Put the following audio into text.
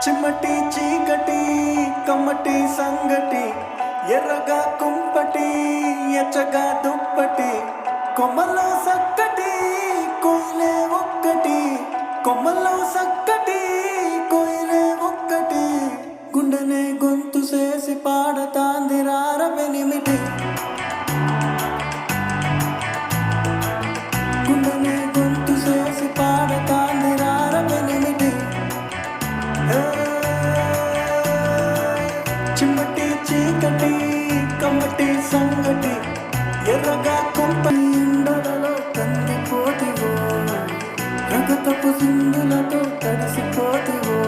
చిమ్మటి చీకటి కమ్మటి సంగటి ఎర్రగా కుంపటి ఎచ్చగా దుప్పటి కొమ్మలో సక్కటి కోయిలే ఒక్కటి కొమ్మలో సక్కటి కోయిలే ఒక్కటి గుండెనే గొంతు చేసి పాడతాంది రారవెనిమిటి గుండెనే గొంతు చేసి పాడతాంది రారవెనిమిటి చిమ్మటి చీకటి కమ్మటి సంగటి ఎర్రగా కుంపని ఎండలలో కందిపోతివో రగతపు సింధులతో తడిసిపోతివో